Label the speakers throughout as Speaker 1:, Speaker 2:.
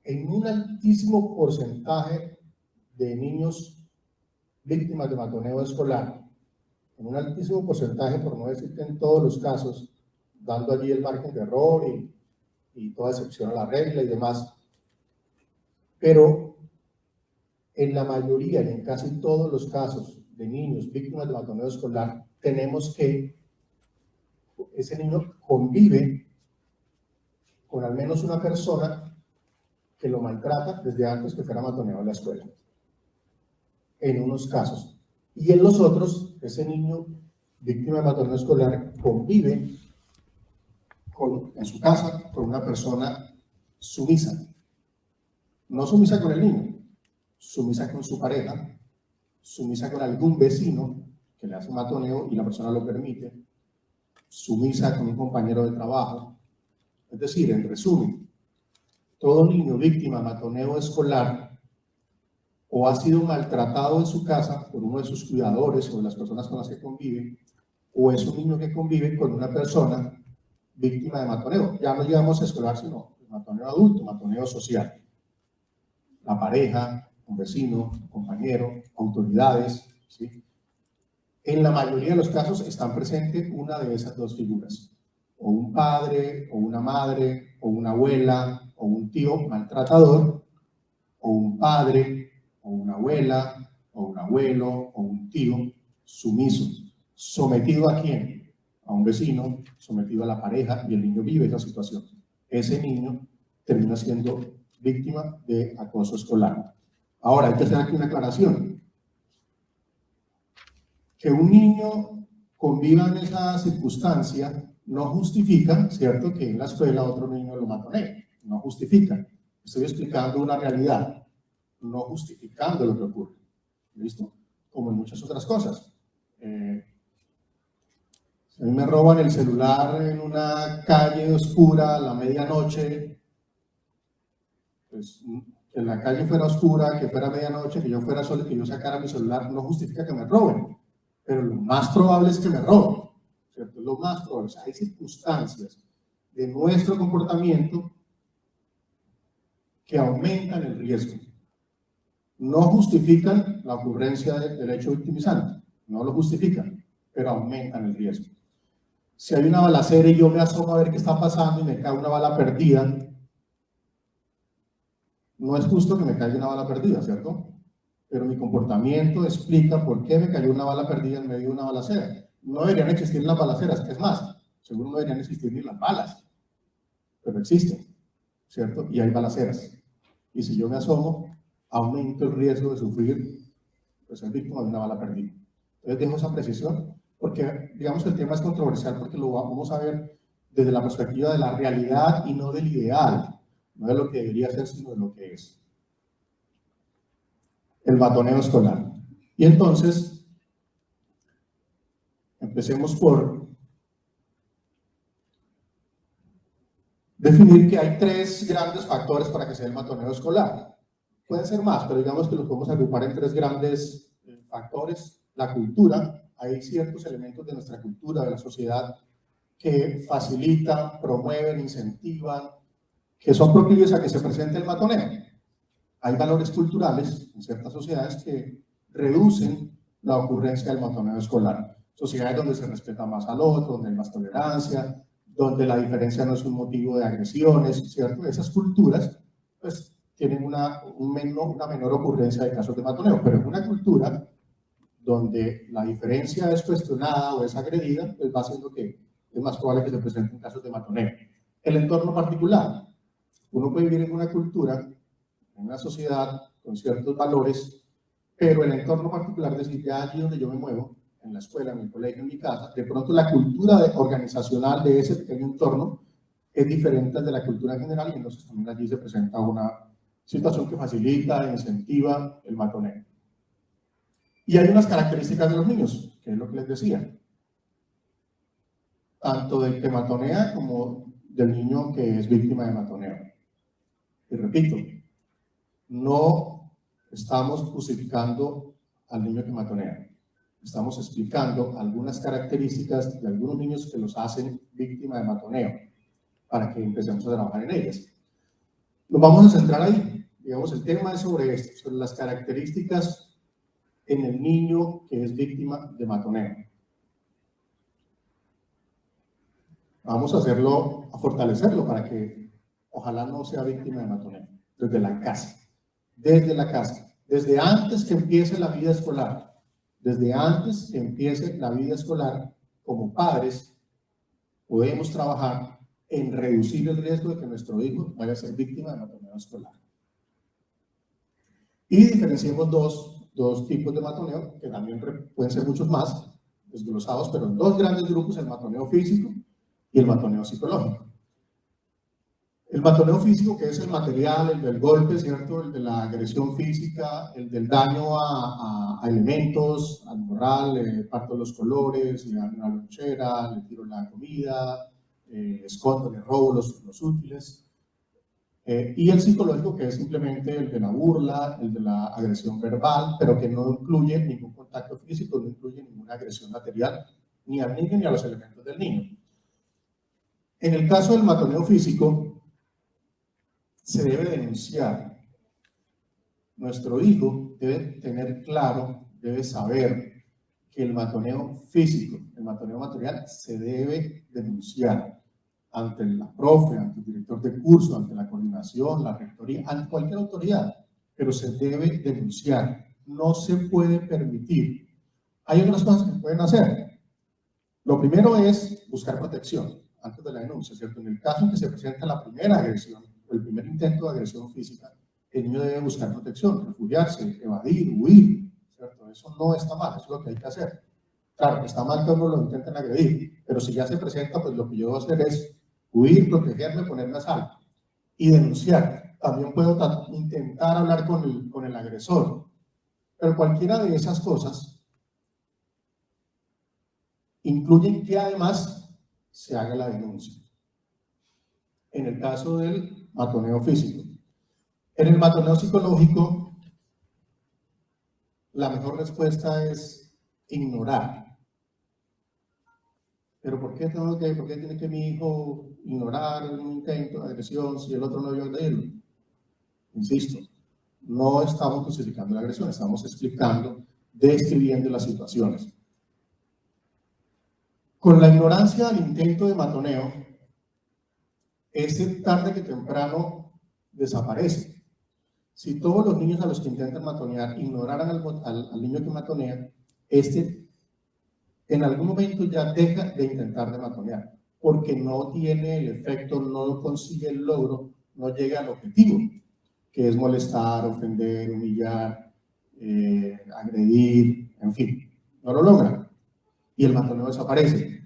Speaker 1: en un altísimo porcentaje de niños víctimas de matoneo escolar, en un altísimo porcentaje, por no decir que en todos los casos, dando allí el margen de error y toda excepción a la regla y demás, pero en la mayoría y en casi todos los casos de niños víctimas de matoneo escolar, tenemos que ese niño convive con al menos una persona que lo maltrata desde antes que fuera matoneado en la escuela, en unos casos. Y en los otros, ese niño víctima de matoneo escolar convive en su casa con una persona sumisa. No sumisa con el niño, sumisa con su pareja, sumisa con algún vecino que le hace matoneo y la persona lo permite, sumisa con un compañero de trabajo. Es decir, en resumen, todo niño víctima de matoneo escolar o ha sido maltratado en su casa por uno de sus cuidadores o de las personas con las que convive, o es un niño que convive con una persona víctima de matoneo. Ya no llegamos a escolar, sino matoneo adulto, matoneo social. La pareja, un vecino, un compañero, autoridades, ¿sí? En la mayoría de los casos están presentes una de esas dos figuras, o un padre, o una madre, o una abuela, o un tío maltratador, o un padre, o una abuela, o un abuelo, o un tío sumiso. ¿Sometido a quién? A un vecino, sometido a la pareja, y el niño vive esa situación. Ese niño termina siendo víctima de acoso escolar. Ahora, hay que hacer aquí una aclaración. Que un niño conviva en esa circunstancia no justifica, ¿cierto?, que en la escuela otro niño lo matonee. No justifica. Estoy explicando una realidad, no justificando lo que ocurre. ¿Listo? Como en muchas otras cosas. Si a mí me roban el celular en una calle oscura a la medianoche, pues que la calle fuera oscura, que fuera medianoche, que yo fuera solo y que yo sacara mi celular, no justifica que me roben. Pero lo más probable es que me roben, ¿cierto? Lo más probable. O sea, hay circunstancias de nuestro comportamiento que aumentan el riesgo. No justifican la ocurrencia del hecho victimizante, no lo justifican, pero aumentan el riesgo. Si hay una balacera y yo me asomo a ver qué está pasando y me cae una bala perdida, no es justo que me caiga una bala perdida, ¿cierto? Pero mi comportamiento explica por qué me cayó una bala perdida en medio de una balacera. No deberían existir las balaceras, es más, seguro no deberían existir ni las balas, pero existen, ¿cierto? Y hay balaceras. Y si yo me asomo, aumento el riesgo de sufrir, pues, ser víctima de una bala perdida. Entonces dejo esa precisión, porque digamos que el tema es controversial, porque lo vamos a ver desde la perspectiva de la realidad y no del ideal, no de lo que debería ser, sino de lo que es. El matoneo escolar. Y entonces, empecemos por definir que hay tres grandes factores para que sea el matoneo escolar. Pueden ser más, pero digamos que los podemos agrupar en tres grandes factores. La cultura, hay ciertos elementos de nuestra cultura, de la sociedad, que facilitan, promueven, incentivan, que son proclives a que se presente el matoneo. Hay valores culturales en ciertas sociedades que reducen la ocurrencia del matoneo escolar. Sociedades donde se respeta más al otro, donde hay más tolerancia, donde la diferencia no es un motivo de agresiones, ¿cierto? Esas culturas, pues, tienen una menor ocurrencia de casos de matoneo, pero en una cultura donde la diferencia es cuestionada o es agredida, pues va haciendo que es más probable que se presenten casos de matoneo. El entorno particular. Uno puede vivir en una cultura, en una sociedad con ciertos valores, pero el entorno particular, es decir, ya allí donde yo me muevo, en la escuela, en el colegio, en mi casa, de pronto la cultura organizacional de ese pequeño entorno es diferente de la cultura en general, y entonces también allí se presenta una situación que facilita, incentiva el matoneo. Y hay unas características de los niños, que es lo que les decía, tanto del que matonea como del niño que es víctima de matoneo. Y repito, no estamos justificando al niño que matonea. Estamos explicando algunas características de algunos niños que los hacen víctima de matoneo, para que empecemos a trabajar en ellas. Nos vamos a centrar ahí. Digamos, el tema es sobre esto, sobre las características en el niño que es víctima de matoneo. Vamos a hacerlo, a fortalecerlo para que ojalá no sea víctima de matoneo. Desde la casa. Desde la casa. Desde antes que empiece la vida escolar. Desde antes que empiece la vida escolar, como padres, podemos trabajar en reducir el riesgo de que nuestro hijo vaya a ser víctima de matoneo escolar. Y diferenciamos dos tipos de matoneo, que también pueden ser muchos más, desglosados, pero en dos grandes grupos, el matoneo físico y el matoneo psicológico. El matoneo físico, que es el material, el del golpe, ¿cierto? El de la agresión física, el del daño a elementos, al morral, parto los colores, le dan una lonchera, le tiro la comida, escondo, le robo los útiles. Y el psicológico, que es simplemente el de la burla, el de la agresión verbal, pero que no incluye ningún contacto físico, no incluye ninguna agresión material, ni al niño ni a los elementos del niño. En el caso del matoneo físico, se debe denunciar. Nuestro hijo debe tener claro, debe saber que el matoneo físico, el matoneo material, se debe denunciar ante la profe, ante el director de curso, ante la coordinación, la rectoría, ante cualquier autoridad, pero se debe denunciar. No se puede permitir. Hay otras cosas que pueden hacer. Lo primero es buscar protección antes de la denuncia, ¿cierto? En el caso en que se presenta la primera agresión, o el primer intento de agresión física, el niño debe buscar protección, refugiarse, evadir, huir, ¿cierto? Eso no está mal, eso es lo que hay que hacer. Claro, está mal que uno lo intenten agredir, pero si ya se presenta, pues lo que yo voy a hacer es huir, protegerme, ponerme a salvo y denunciar. También puedo intentar hablar con el agresor, pero cualquiera de esas cosas incluyen que además se haga la denuncia. En el caso del matoneo físico. En el matoneo psicológico, la mejor respuesta es ignorar. Pero ¿por qué tiene que mi hijo ignorar un intento de agresión si el otro no vio agredirlo? Insisto, no estamos justificando la agresión, estamos explicando, describiendo las situaciones. Con la ignorancia del intento de matoneo, ese tarde que temprano desaparece. Si todos los niños a los que intentan matonear ignoraran al niño que matonea, en algún momento ya deja de intentar de matonear, porque no tiene el efecto, no consigue el logro, no llega al objetivo, que es molestar, ofender, humillar, agredir, en fin, no lo logra. Y el matoneo desaparece.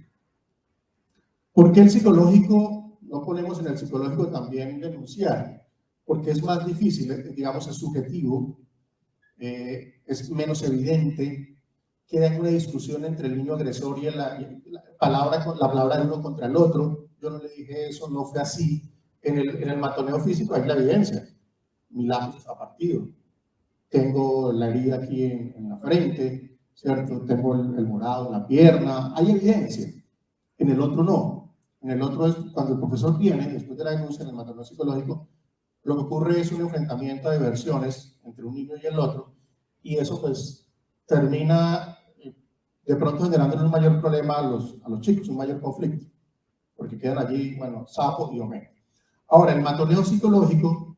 Speaker 1: ¿Por qué el psicológico, no ponemos en el psicológico también denunciar? Porque es más difícil, digamos, es subjetivo, es menos evidente, queda en una discusión entre el niño agresor y la palabra de uno contra el otro. Yo no le dije eso, no fue así. En el matoneo físico hay la evidencia. Mi lápiz está partido. Tengo la herida aquí en la frente, ¿cierto? Tengo el morado en la pierna. Hay evidencia. En el otro no. En el otro es cuando el profesor viene, después de la denuncia en el matoneo psicológico, lo que ocurre es un enfrentamiento de versiones entre un niño y el otro, y eso pues termina de pronto generando un mayor problema a los chicos, un mayor conflicto, porque quedan allí, bueno, Sapo y Homero. Ahora, el matoneo psicológico,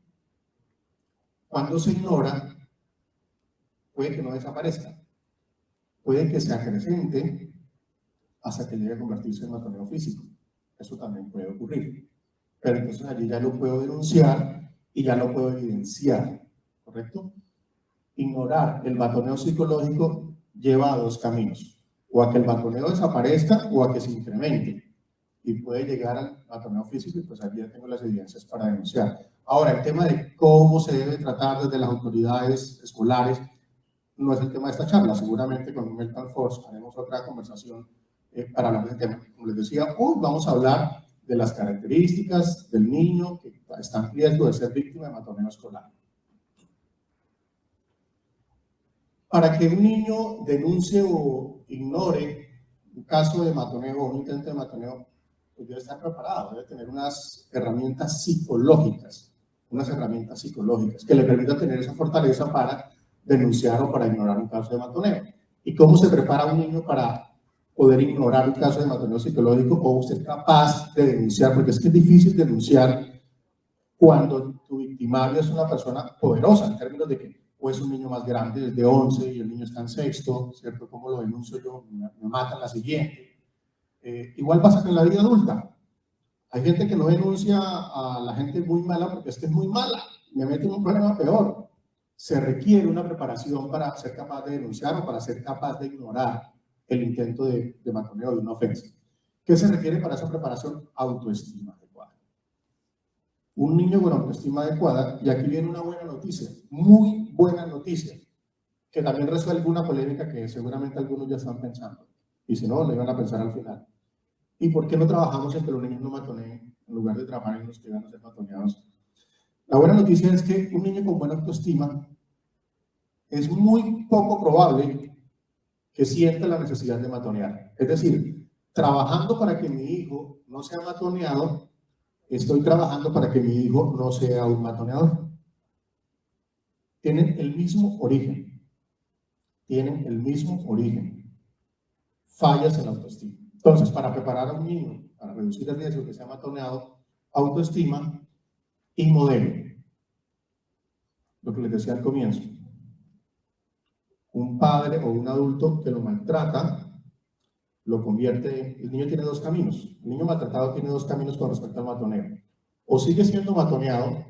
Speaker 1: cuando se ignora, puede que no desaparezca, puede que se acrecente hasta que llegue a convertirse en matoneo físico. Eso también puede ocurrir. Pero entonces allí ya lo puedo denunciar y ya lo puedo evidenciar, ¿correcto? Ignorar el matoneo psicológico lleva a dos caminos, o a que el matoneo desaparezca o a que se incremente, y puede llegar al matoneo físico, y pues allí ya tengo las evidencias para denunciar. Ahora, el tema de cómo se debe tratar desde las autoridades escolares no es el tema de esta charla. Seguramente con Melton Force haremos otra conversación para hablar del tema. Como les decía, hoy vamos a hablar de las características del niño que está en riesgo de ser víctima de matoneo escolar. Para que un niño denuncie o ignore un caso de matoneo o un intento de matoneo, pues debe estar preparado, debe tener unas herramientas psicológicas, unas herramientas psicológicas que le permitan tener esa fortaleza para denunciar o para ignorar un caso de matoneo. ¿Y cómo se prepara un niño para poder ignorar un caso de matoneo psicológico o ser capaz de denunciar? Porque es que es difícil denunciar cuando tu victimario es una persona poderosa, en términos de que o es un niño más grande, es de 11 y el niño está en sexto, ¿cierto? ¿Cómo lo denuncio yo? Me matan la siguiente. Igual pasa con la vida adulta. Hay gente que no denuncia a la gente muy mala porque es que es muy mala, me mete en un problema peor. Se requiere una preparación para ser capaz de denunciar o para ser capaz de ignorar el intento de matoneo, de una ofensa. ¿Qué se requiere para esa preparación? Autoestima adecuada. Un niño con autoestima adecuada, y aquí viene una buena noticia, muy buena noticia, que también resuelve una polémica que seguramente algunos ya están pensando, y si no, lo iban a pensar al final. ¿Y por qué no trabajamos en que los niños no matoneen en lugar de trabajar en los que van a ser matoneados? La buena noticia es que un niño con buena autoestima es muy poco probable que sienta la necesidad de matonear. Es decir, trabajando para que mi hijo no sea matoneado, estoy trabajando para que mi hijo no sea un matoneador. Tienen el mismo origen. Tienen el mismo origen. Fallas en la autoestima. Entonces, para preparar a un niño, para reducir el riesgo de que sea matoneado, autoestima y modelo. Lo que les decía al comienzo. Un padre o un adulto que lo maltrata, lo convierte, el niño tiene dos caminos. El niño maltratado tiene dos caminos con respecto al matoneo. O sigue siendo matoneado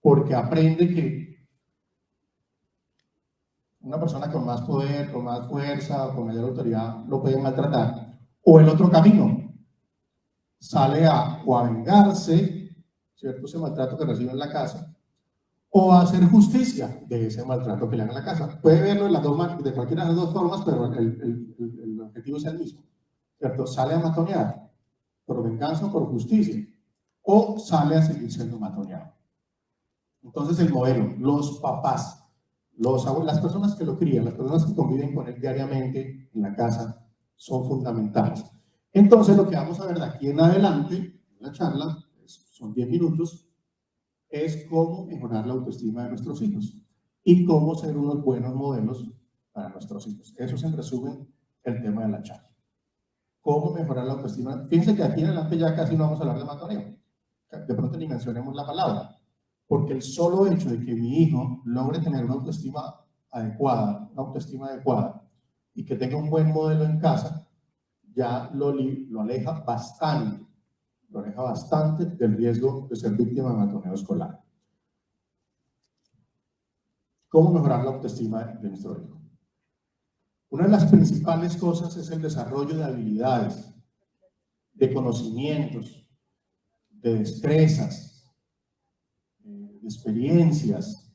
Speaker 1: porque aprende que una persona con más poder, con más fuerza, con mayor autoridad, lo puede maltratar. O el otro camino, sale o a vengarse, ¿cierto? Ese maltrato que recibe en la casa, o a hacer justicia de ese maltrato que le hagan en la casa. Puede verlo de cualquiera de las dos formas, pero el objetivo es el mismo, ¿cierto? Sale a matonear por venganza o por justicia, o sale a seguir siendo matoneado. Entonces el modelo, los papás, los abuelos, las personas que lo crían, las personas que conviven con él diariamente en la casa, son fundamentales. Entonces lo que vamos a ver de aquí en adelante, en la charla, son 10 minutos, es cómo mejorar la autoestima de nuestros hijos y cómo ser unos buenos modelos para nuestros hijos. Eso es en resumen el tema de la charla. ¿Cómo mejorar la autoestima? Fíjense que aquí en adelante ya casi no vamos a hablar de matoneo. De pronto ni mencionemos la palabra, porque el solo hecho de que mi hijo logre tener una autoestima adecuada y que tenga un buen modelo en casa, ya lo aleja bastante del riesgo de ser víctima de matoneo escolar. ¿Cómo mejorar la autoestima de nuestro hijo? Una de las principales cosas es el desarrollo de habilidades, de conocimientos, de destrezas, de experiencias,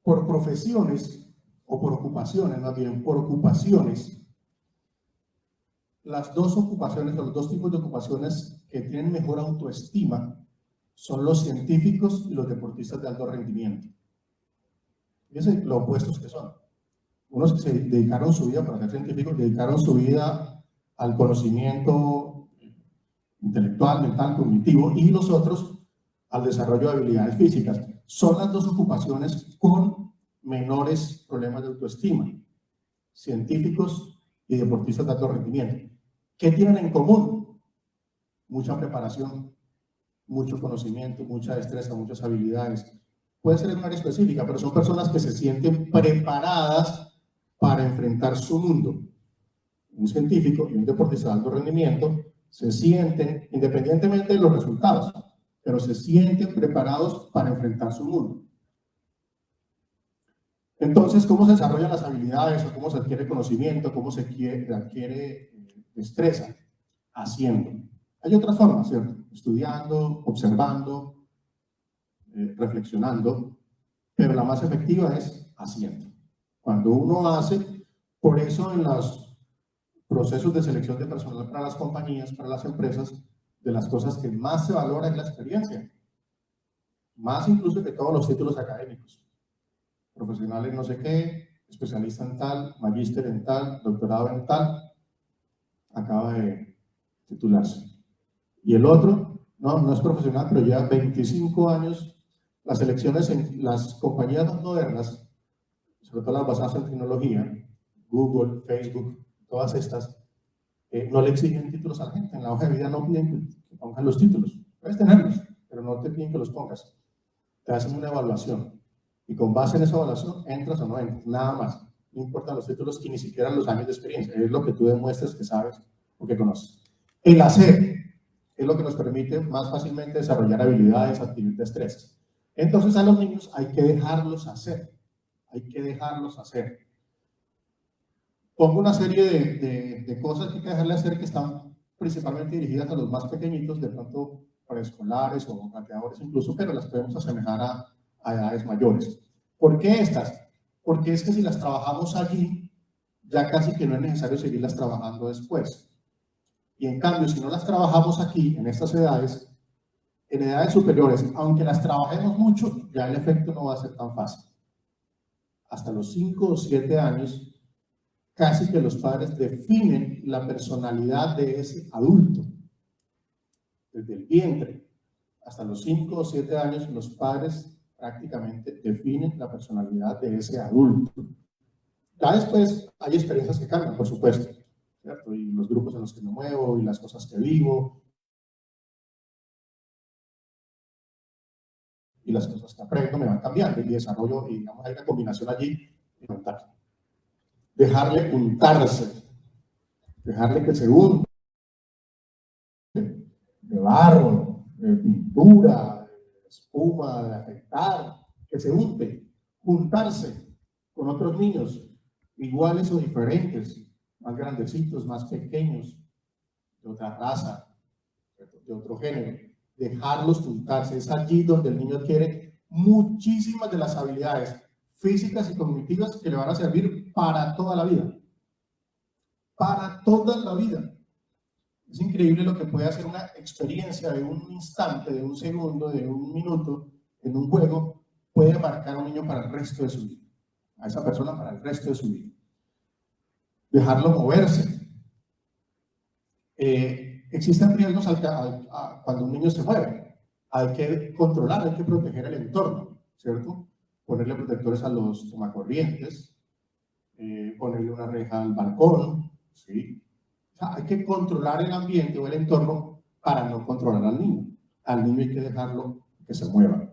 Speaker 1: por profesiones o por ocupaciones, más bien por ocupaciones. Las dos ocupaciones, los dos tipos de ocupaciones que tienen mejor autoestima son los científicos y los deportistas de alto rendimiento. Fíjense lo opuestos que son. Unos que se dedicaron su vida para ser científicos, dedicaron su vida al conocimiento intelectual, mental, cognitivo, y los otros al desarrollo de habilidades físicas. Son las dos ocupaciones con menores problemas de autoestima, científicos y deportistas de alto rendimiento. ¿Qué tienen en común? Mucha preparación, mucho conocimiento, mucha destreza, muchas habilidades. Puede ser en un área específica, pero son personas que se sienten preparadas para enfrentar su mundo. Un científico y un deportista de alto rendimiento se sienten, independientemente de los resultados, pero se sienten preparados para enfrentar su mundo. Entonces, ¿cómo se desarrollan las habilidades o cómo se adquiere conocimiento, cómo se adquiere destreza? Haciendo. Hay otras formas, ¿cierto? Estudiando, observando, reflexionando, pero la más efectiva es haciendo. Cuando uno hace, por eso en los procesos de selección de personal para las compañías, para las empresas, de las cosas que más se valora es la experiencia, más incluso que todos los títulos académicos. Profesional en no sé qué, especialista en tal, magíster en tal, doctorado en tal, acaba de titularse. Y el otro, no es profesional, pero lleva 25 años. Las elecciones en las compañías modernas, sobre todo las basadas en tecnología, Google, Facebook, todas estas, no le exigen títulos a la gente. En la hoja de vida no piden que pongan los títulos. Puedes tenerlos, pero no te piden que los pongas. Te hacen una evaluación. Y con base en esa evaluación, entras o no entras. Nada más. No importan los títulos y ni siquiera los años de experiencia. Es lo que tú demuestres que sabes o que conoces. El hacer es lo que nos permite más fácilmente desarrollar habilidades, adquirir destrezas. Entonces a los niños hay que dejarlos hacer. Hay que dejarlos hacer. Pongo una serie de cosas que hay que dejarle hacer que están principalmente dirigidas a los más pequeñitos, de pronto preescolares o gateadores incluso, pero las podemos asemejar a edades mayores. ¿Por qué estas? Porque es que si las trabajamos allí, ya casi que no es necesario seguirlas trabajando después. Y en cambio, si no las trabajamos aquí, en estas edades, en edades superiores, aunque las trabajemos mucho, ya el efecto no va a ser tan fácil. Hasta los 5 o 7 años, casi que los padres definen la personalidad de ese adulto. Desde el vientre hasta los 5 o 7 años, los padres prácticamente definen la personalidad de ese adulto. Ya después hay experiencias que cambian, por supuesto, ¿cierto? Y los grupos en los que me muevo y las cosas que vivo y las cosas que aprendo me van cambiando y desarrollo, y digamos, hay una combinación allí de montar. Dejarle untarse, dejarle que se unte de barro, de pintura, de espuma, de afeitar, que se unte, juntarse con otros niños, iguales o diferentes, más grandecitos, más pequeños, de otra raza, de otro género, dejarlos juntarse. Es allí donde el niño adquiere muchísimas de las habilidades físicas y cognitivas que le van a servir para toda la vida. Para toda la vida. Es increíble lo que puede hacer una experiencia de un instante, de un segundo, de un minuto en un juego, puede marcar a un niño para el resto de su vida, a esa persona para el resto de su vida. Dejarlo moverse. Existen riesgos cuando un niño se mueve. Hay que controlar, hay que proteger el entorno, ¿cierto? Ponerle protectores a los tomacorrientes, ponerle una reja al balcón, ¿sí? O sea, hay que controlar el ambiente o el entorno para no controlar al niño. Al niño hay que dejarlo que se mueva,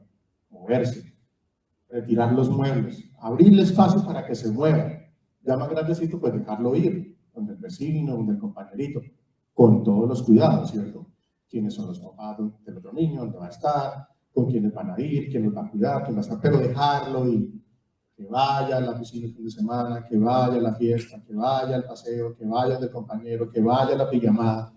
Speaker 1: moverse, retirar los muebles, abrirle espacio para que se mueva. Ya más grandecito, pues dejarlo ir, donde el vecino, donde el compañerito, con todos los cuidados, ¿cierto? ¿Quiénes son los papás del otro niño? ¿Dónde va a estar? ¿Con quiénes van a ir? ¿Quién los va a cuidar? ¿Quién va a estar? Pero dejarlo ir. Que vaya a la piscina el fin de semana, que vaya a la fiesta, que vaya al paseo, que vaya del compañero, que vaya a la pijamada,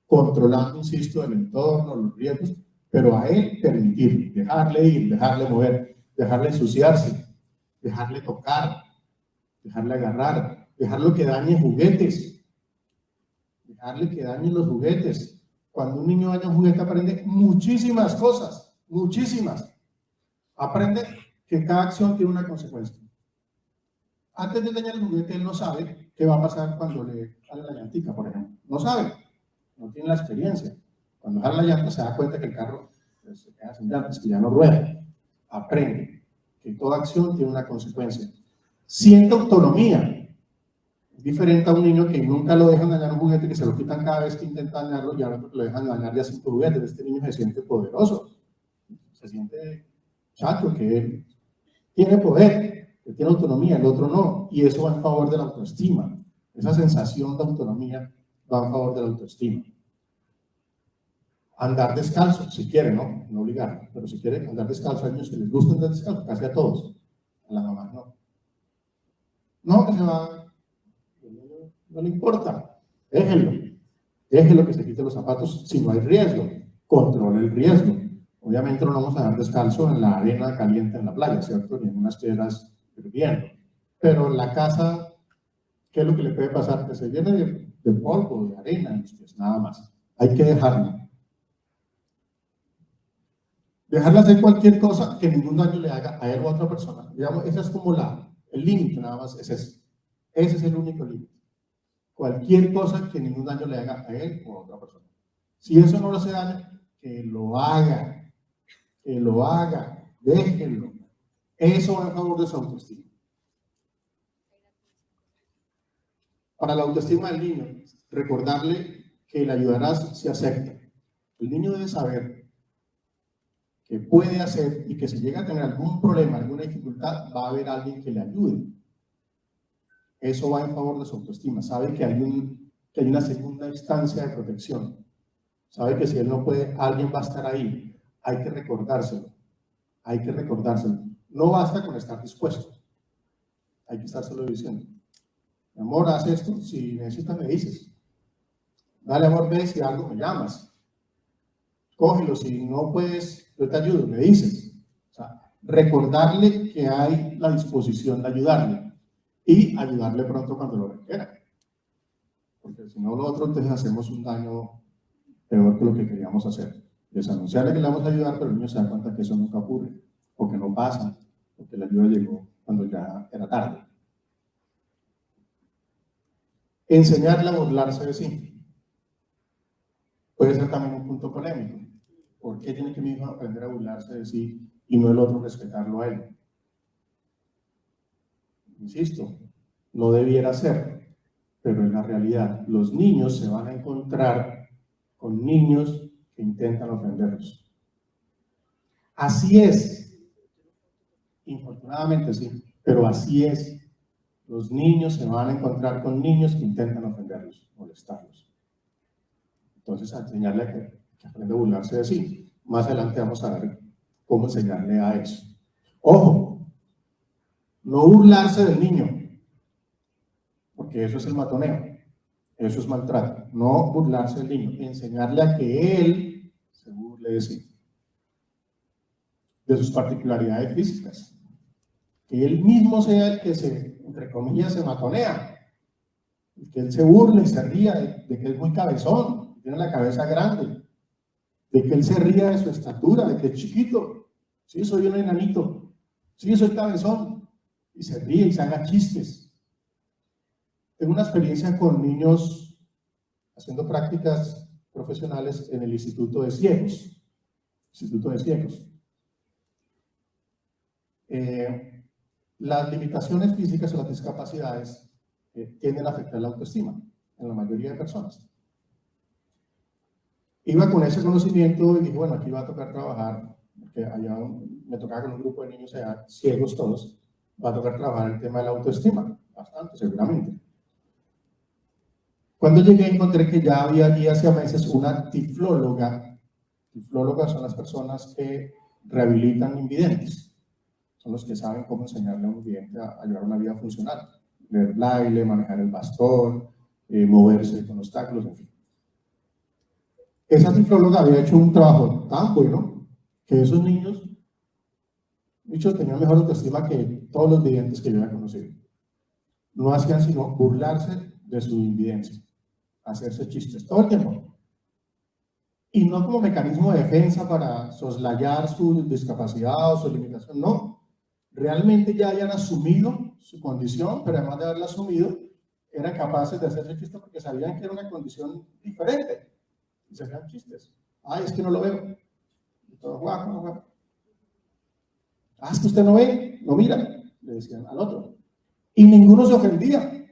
Speaker 1: controlando, insisto, el entorno, los riesgos, pero a él permitirle, dejarle ir, dejarle mover, dejarle ensuciarse, dejarle tocar, dejarle agarrar, dejarlo que dañe juguetes, dejarle que dañe los juguetes. Cuando un niño daña un juguete aprende muchísimas cosas, muchísimas. Aprende que cada acción tiene una consecuencia. Antes de dañar el juguete, él no sabe qué va a pasar cuando le jale la llantica, por ejemplo. No sabe, no tiene la experiencia. Cuando jala la llanta se da cuenta que el carro pues, se queda sin llantas, que ya no rueda. Aprende que toda acción tiene una consecuencia. Siente autonomía. Es diferente a un niño que nunca lo dejan dañar un juguete, que se lo quitan cada vez que intenta dañarlo y ahora lo dejan dañar ya sin juguetes. Este niño se siente poderoso, se siente chacho, que él tiene poder, que tiene autonomía, el otro no, y eso va en favor de la autoestima. Esa sensación de autonomía va en favor de la autoestima. Andar descalzo, si quiere, ¿no? No obligar, pero si quiere andar descalzo, hay niños que les gusta andar descalzo, casi a todos. A la mamá no. No, que se va, no le importa, déjelo que se quite los zapatos si no hay riesgo, controle el riesgo. Obviamente no vamos a dar descalzo en la arena caliente en la playa, ¿cierto? Ni en unas piedras hirviendo. Pero en la casa, ¿qué es lo que le puede pasar? Que se llene de polvo, de arena en los pies, nada más. Hay que dejarlo. Dejarle hacer cualquier cosa que ningún daño le haga a él o a otra persona. Digamos, ese es como el límite, nada más es ese. Ese es el único límite. Cualquier cosa que ningún daño le haga a él o a otra persona. Si eso no lo hace daño, que lo haga, déjenlo. Eso va a favor de su autoestima. Para la autoestima del niño, recordarle que le ayudarás si acepta. El niño debe saber que puede hacer y que si llega a tener algún problema, alguna dificultad, va a haber alguien que le ayude. Eso va en favor de su autoestima. Sabe que hay una segunda instancia de protección. Sabe que si él no puede, alguien va a estar ahí. Hay que recordárselo. Hay que recordárselo. No basta con estar dispuesto. Hay que estárselo diciendo. Mi amor, haz esto. Si necesitas, me dices. Dale, amor, ve, si algo me llamas. Cógelo. Si no puedes, yo te ayudo, me dices. O sea, recordarle que hay la disposición de ayudarle y ayudarle pronto cuando lo requiera. Porque si no, nosotros entonces hacemos un daño peor que lo que queríamos hacer. Desanunciarle que le vamos a ayudar, pero el niño se da cuenta que eso nunca ocurre, o que no pasa, o que la ayuda llegó cuando ya era tarde. Enseñarle a burlarse de sí. Puede ser también un punto polémico. ¿Por qué tiene que mi hijo aprender a burlarse de sí y no el otro respetarlo a él? Insisto, no debiera ser, pero en la realidad los niños se van a encontrar con niños que intentan ofenderlos. Así es. Infortunadamente sí, pero así es. Los niños se van a encontrar con niños que intentan ofenderlos, molestarlos. Entonces, a enseñarle a que aprenda a burlarse de sí. Más adelante vamos a ver cómo enseñarle a eso. Ojo, no burlarse del niño, porque eso es el matoneo, eso es maltrato. No burlarse del niño, enseñarle a que él se burle de sí, de sus particularidades físicas. Que él mismo sea el que entre comillas, se matonea. Que él se burle y se ría de que es muy cabezón, que tiene la cabeza grande, de que él se ría de su estatura, de que es chiquito. Sí, soy un enanito. Sí, soy cabezón. Y se ríe y se haga chistes. Tengo una experiencia con niños haciendo prácticas profesionales en el Instituto de Ciegos. Instituto de Ciegos. Las limitaciones físicas o las discapacidades tienden a afectar la autoestima en la mayoría de personas. Iba con ese conocimiento y dije, bueno, aquí va a tocar trabajar, porque allá me tocaba con un grupo de niños ciegos todos, va a tocar trabajar el tema de la autoestima, bastante seguramente. Cuando llegué encontré que ya había allí hace meses una tiflóloga. Tiflólogas son las personas que rehabilitan invidentes, son los que saben cómo enseñarle a un invidente a llevar una vida funcional. Leer braille, manejar el bastón, moverse con obstáculos, en fin. Esa tiflóloga había hecho un trabajo tan bueno que esos niños, muchos tenían mejor autoestima que todos los videntes que yo había conocido. No hacían sino burlarse de su invidencia, hacerse chistes todo el tiempo. Y no como mecanismo de defensa para soslayar su discapacidad o su limitación, no. Realmente ya habían asumido su condición, pero además de haberla asumido, eran capaces de hacerse chistes porque sabían que era una condición diferente. Y se hacían chistes. Ay, es que no lo veo. Y todo, guau. Ah, es que usted no ve, no mira, le decían al otro. Y ninguno se ofendía.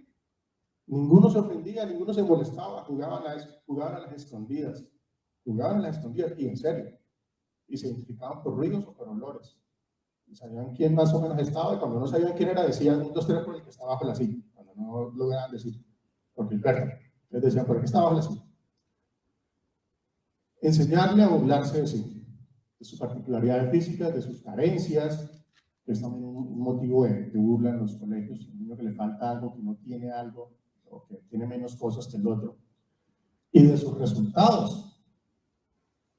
Speaker 1: Ninguno se ofendía, ninguno se molestaba. Jugaban a las escondidas. Jugaban a las escondidas, y en serio. Y se identificaban por ruidos o por olores. Y sabían quién más o menos estaba, y cuando no sabían quién era, decían 1, 2, 3 por el que estaba bajo la silla. Cuando no lograban decir, por Gilberto. Entonces decían, por el que estaba bajo la silla. Enseñarle a burlarse de sí, de sus particularidades físicas, de sus carencias, que es también un motivo de burla en los colegios. Un niño que le falta algo, que no tiene algo, o que tiene menos cosas que el otro. Y de sus resultados.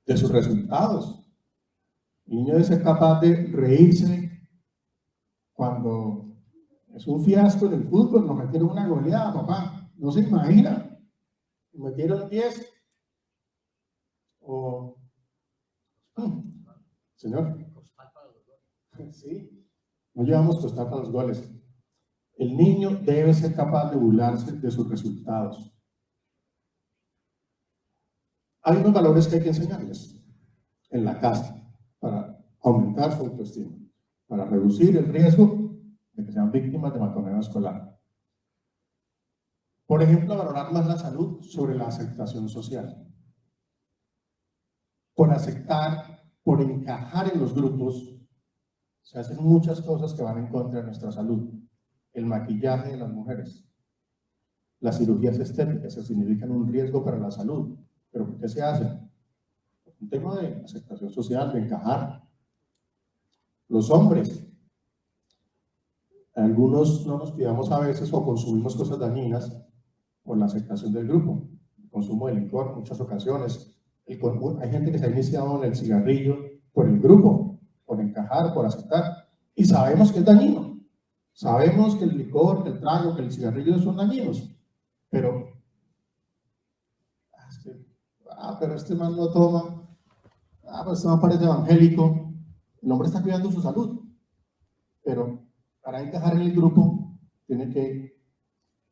Speaker 1: De sus resultados. El niño debe ser capaz de reírse cuando es un fiasco en el fútbol, nos metieron una goleada, papá. No se imagina. Nos metieron 10. O, señor, sí, no llevamos costar para los goles. El niño debe ser capaz de burlarse de sus resultados. Hay unos valores que hay que enseñarles en la casa para aumentar su autoestima, para reducir el riesgo de que sean víctimas de matoneo escolar. Por ejemplo, valorar más la salud sobre la aceptación social. Por aceptar, por encajar en los grupos, se hacen muchas cosas que van en contra de nuestra salud. El maquillaje de las mujeres, las cirugías estéticas, que significan un riesgo para la salud. ¿Pero por qué se hacen? Un tema de aceptación social, de encajar. Los hombres, algunos no nos cuidamos a veces o consumimos cosas dañinas por la aceptación del grupo. El consumo de licor en muchas ocasiones. Hay gente que se ha iniciado en el cigarrillo por el grupo, por encajar, por aceptar. Y sabemos que es dañino. Sabemos que el licor, que el trago, que el cigarrillo son dañinos. Pero este man no toma. Pues este man parece evangélico. El hombre está cuidando su salud. Pero para encajar en el grupo, tiene que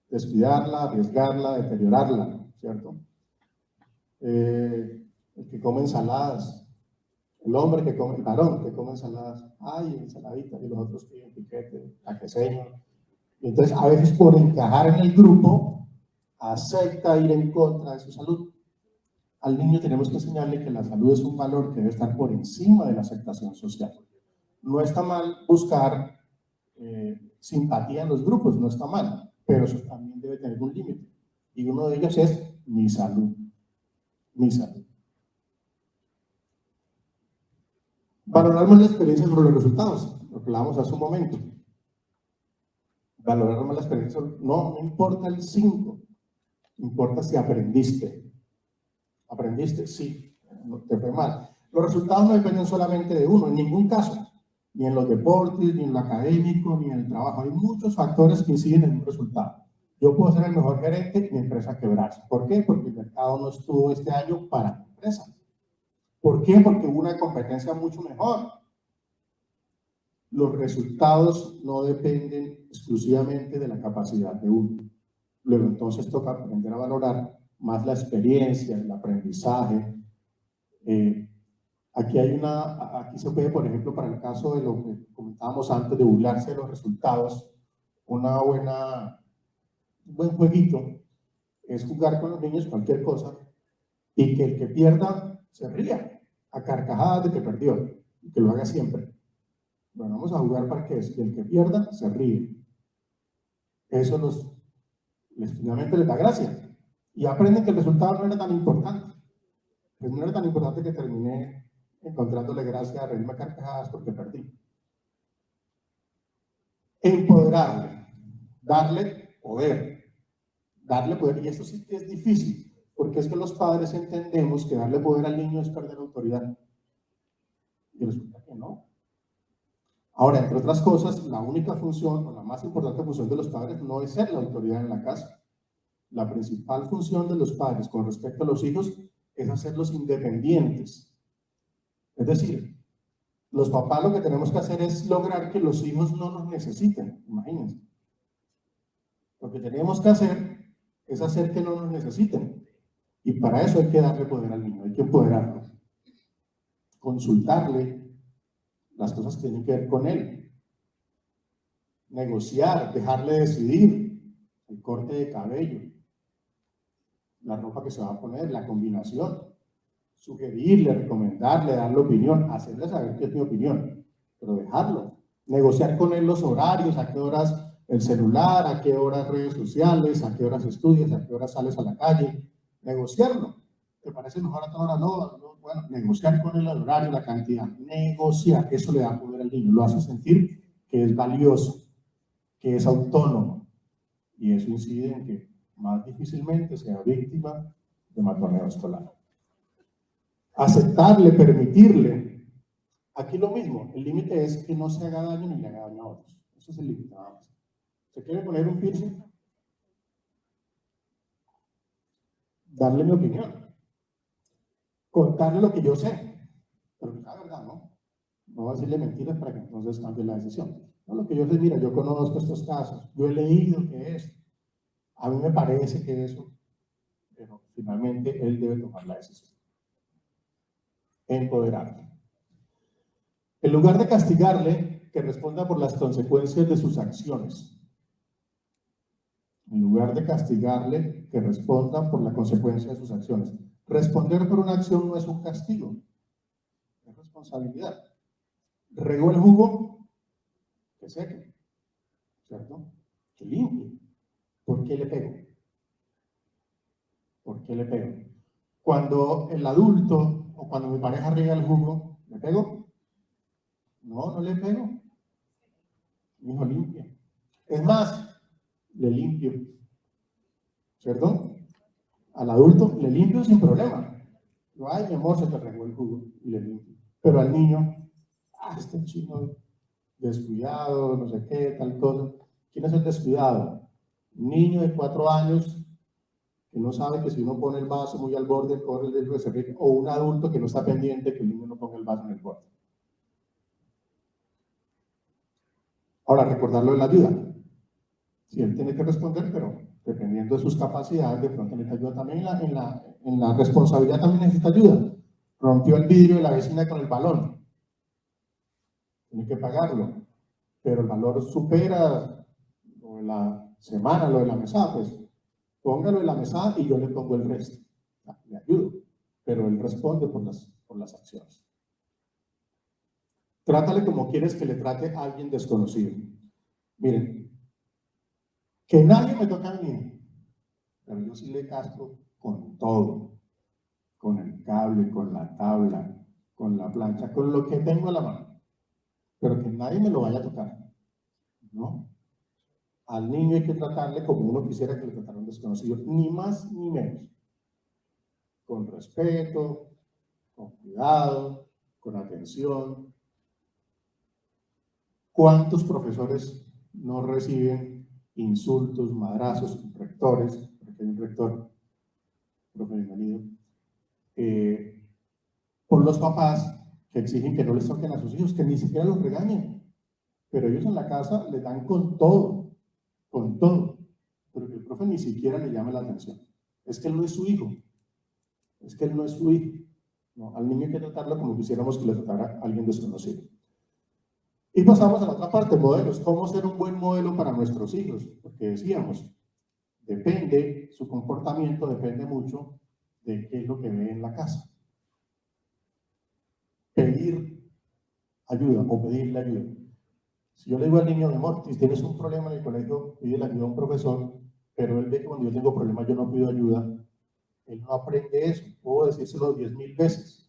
Speaker 1: descuidarla, arriesgarla, deteriorarla, ¿cierto? El que come ensaladas, el hombre que come, el varón que come ensaladas, ensaladita, y los otros piden piquete, taqueseño. Y entonces, a veces por encajar en el grupo, acepta ir en contra de su salud. Al niño tenemos que enseñarle que la salud es un valor que debe estar por encima de la aceptación social. No está mal buscar simpatía en los grupos, no está mal, pero eso también debe tener un límite. Y uno de ellos es mi salud. Mi salud. Valorar más la experiencia sobre los resultados, lo que hablábamos hace un momento. Valorar más la experiencia, no importa el 5, importa si aprendiste. ¿Aprendiste? Sí, no te fue mal. Los resultados no dependen solamente de uno, en ningún caso. Ni en los deportes, ni en lo académico, ni en el trabajo. Hay muchos factores que inciden en un resultado. Yo puedo ser el mejor gerente y mi empresa quebrarse. ¿Por qué? Porque el mercado no estuvo este año para mi empresa. ¿Por qué? Porque hubo una competencia mucho mejor. Los resultados no dependen exclusivamente de la capacidad de uno. Luego entonces toca aprender a valorar más la experiencia, el aprendizaje. Aquí se puede, por ejemplo, para el caso de lo que comentábamos antes, de burlarse de los resultados, un buen jueguito es jugar con los niños cualquier cosa y que el que pierda se ría a carcajadas de que perdió y que lo haga siempre. Bueno, vamos a jugar para que el que pierda se ríe. Eso finalmente les da gracia y aprenden que el resultado no era tan importante. Pues no era tan importante que terminé encontrándole gracia a reírme a carcajadas porque perdí. Empoderarle, darle poder, y eso sí que es difícil, porque es que los padres entendemos que darle poder al niño es perder autoridad, y resulta que no. Ahora, entre otras cosas, la única función, o la más importante función de los padres no es ser la autoridad en la casa. La principal función de los padres con respecto a los hijos es hacerlos independientes. Es decir, los papás lo que tenemos que hacer es lograr que los hijos no nos necesiten, imagínense. Lo que tenemos que hacer es hacer que no nos necesiten. Y para eso hay que darle poder al niño, hay que empoderarlo. Consultarle las cosas que tienen que ver con él. Negociar, dejarle decidir el corte de cabello, la ropa que se va a poner, la combinación. Sugerirle, recomendarle, darle opinión, hacerle saber que es mi opinión, pero dejarlo. Negociar con él los horarios, a qué horas el celular, a qué horas redes sociales, a qué horas estudias, a qué horas sales a la calle. Negociarlo. ¿Te parece mejor a toda hora? No, bueno, negociar con él el horario, la cantidad. Negociar, eso le da poder al niño, lo hace sentir que es valioso, que es autónomo. Y eso incide en que más difícilmente sea víctima de matoneo escolar. Aceptarle, permitirle. Aquí lo mismo, el límite es que no se haga daño ni le haga daño a otros. Eso es el límite. ¿Se quiere poner un piercing? Darle mi opinión. Contarle lo que yo sé. Pero que sea verdad, ¿no? No voy a decirle mentiras para que entonces cambie la decisión. No, lo que yo sé, mira, yo conozco estos casos, yo he leído que es, a mí me parece que eso, pero finalmente él debe tomar la decisión. empoderarle. En lugar de castigarle, que responda por las consecuencias de sus acciones. En lugar de castigarle, que responda por la consecuencia de sus acciones. Responder por una acción no es un castigo, es responsabilidad. Regó el jugo, que seque, ¿cierto? Que limpie. ¿Por qué le pego? ¿Por qué le pego? Cuando el adulto o cuando mi pareja riega el jugo, ¿le pego? No, no le pego. Mi hijo limpia. Es más, le limpio, ¿cierto? Al adulto le limpio sin problema. No, ay, mi amor, se te regó el jugo y le limpio. Pero al niño, este chino descuidado, no sé qué, tal cosa. ¿Quién es el descuidado? Un niño de 4 años que no sabe que si uno pone el vaso muy al borde, corre el riesgo de servir, o un adulto que no está pendiente que el niño no ponga el vaso en el borde. Ahora, recordarlo de la ayuda. Si él tiene que responder, pero dependiendo de sus capacidades, de pronto necesita ayuda también en la responsabilidad también necesita ayuda. Rompió el vidrio de la vecina con el balón. Tiene que pagarlo. Pero el valor supera lo de la semana, lo de la mesada, pues póngalo en la mesada y yo le pongo el resto. Le ayudo, pero él responde por las acciones. Trátale como quieres que le trate a alguien desconocido. Miren, que nadie me toque a mí, pero yo sí le casco con todo, con el cable, con la tabla, con la plancha, con lo que tengo a la mano, pero que nadie me lo vaya a tocar, ¿no? Al niño hay que tratarle como uno quisiera que le tratara a un desconocido, ni más ni menos, con respeto, con cuidado, con atención. ¿Cuántos profesores no reciben insultos, madrazos, rectores, porque hay un rector, profe bienvenido, por los papás que exigen que no les toquen a sus hijos, que ni siquiera los regañen, pero ellos en la casa le dan con todo, pero que el profe ni siquiera le llame la atención. Es que él no es su hijo, es que él no es su hijo. No, al niño hay que tratarlo como quisiéramos que le tratara a alguien desconocido. Y pasamos a la otra parte, modelos. ¿Cómo ser un buen modelo para nuestros hijos? Porque decíamos, su comportamiento depende mucho de qué es lo que ve en la casa. Pedir ayuda o pedirle ayuda. Si yo le digo al niño, mi amor, si tienes un problema en el colegio, pídele ayuda a un profesor, pero él ve que cuando yo tengo problemas yo no pido ayuda, él no aprende eso. Puedo decírselo 10.000 veces,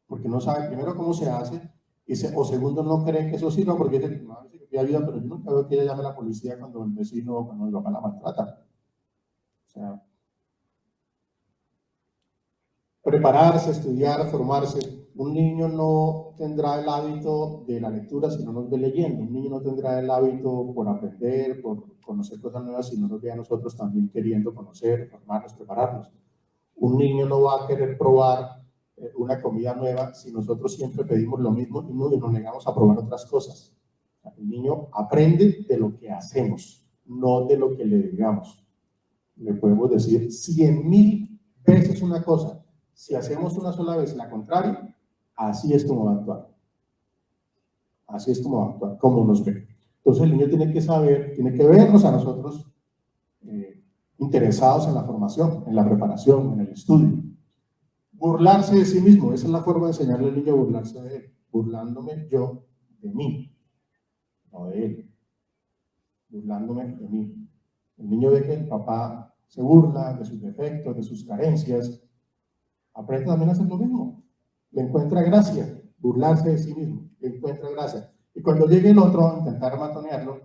Speaker 1: porque no sabe primero cómo se hace, o segundo no cree que eso sirva, porque dice, no, dice que pide ayuda, pero yo nunca veo que ella llame a la policía cuando el vecino o cuando el papá la maltrata. O sea, prepararse, estudiar, formarse. Un niño no tendrá el hábito de la lectura si no nos ve leyendo. Un niño no tendrá el hábito por aprender, por conocer cosas nuevas si no nos ve a nosotros también queriendo conocer, formarnos, prepararnos. Un niño no va a querer probar una comida nueva si nosotros siempre pedimos lo mismo y nos negamos a probar otras cosas. El niño aprende de lo que hacemos, no de lo que le digamos. Le podemos decir 100.000 veces una cosa. Si hacemos una sola vez la contraria, así es como va a actuar. Así es como va a actuar, como nos ve. Entonces el niño tiene que saber, tiene que vernos a nosotros interesados en la formación, en la preparación, en el estudio. Burlarse de sí mismo, esa es la forma de enseñarle al niño a burlarse de él. Burlándome yo de mí, no de él. Burlándome de mí. El niño ve que el papá se burla de sus defectos, de sus carencias, aprende también a hacer lo mismo. Le encuentra gracia, burlarse de sí mismo, le encuentra gracia. Y cuando llegue el otro a intentar matonearlo,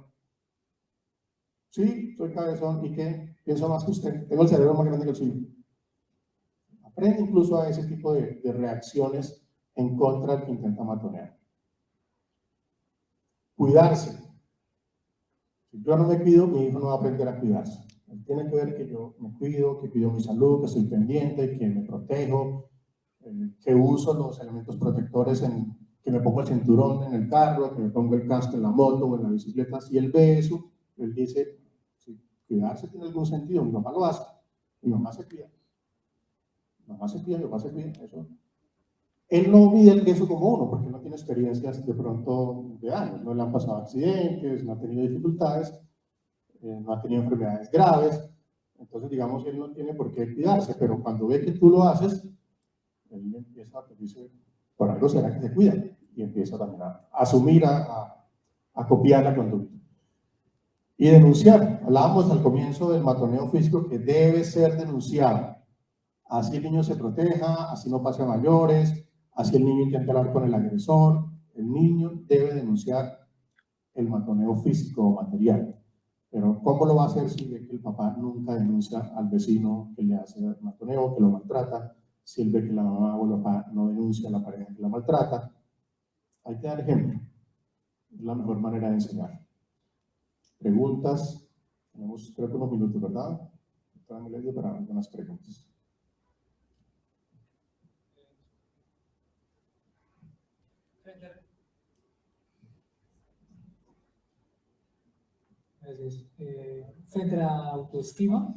Speaker 1: sí, soy cabezón, ¿y qué? Pienso más que usted, tengo el cerebro más grande que el suyo. Aprende incluso a ese tipo de reacciones en contra del que intenta matonear. Cuidarse. Si yo no me cuido, mi hijo no va a aprender a cuidarse. Él tiene que ver que yo me cuido, que cuido mi salud, que estoy pendiente, que me protejo, que uso los elementos protectores, que me pongo el cinturón en el carro, que me pongo el casco en la moto o en la bicicleta. Si él ve eso, él dice, sí, cuidarse tiene algún sentido, mi mamá lo hace, mi mamá se cuida. Mi mamá se cuida, mi papá se cuida, eso. Él no mide el riesgo como uno, porque no tiene experiencias de pronto de años, no le han pasado accidentes, no ha tenido dificultades, no ha tenido enfermedades graves, entonces digamos él no tiene por qué cuidarse, pero cuando ve que tú lo haces, él empieza a dice, por algo será que se cuida, y empieza también a asumir, a copiar la conducta. Y denunciar, hablábamos al comienzo del matoneo físico que debe ser denunciado, así el niño se proteja, así no pase a mayores, así el niño intenta hablar con el agresor, el niño debe denunciar el matoneo físico o material. Pero ¿cómo lo va a hacer si ve que el papá nunca denuncia al vecino que le hace el matoneo, que lo maltrata? Si él ve que la mamá o el papá no denuncia a la pareja que la maltrata. Hay que dar ejemplo. Es la mejor manera de enseñar. Preguntas. Tenemos creo que unos minutos, ¿verdad? Para algunas preguntas.
Speaker 2: Gracias. Frente a la autoestima,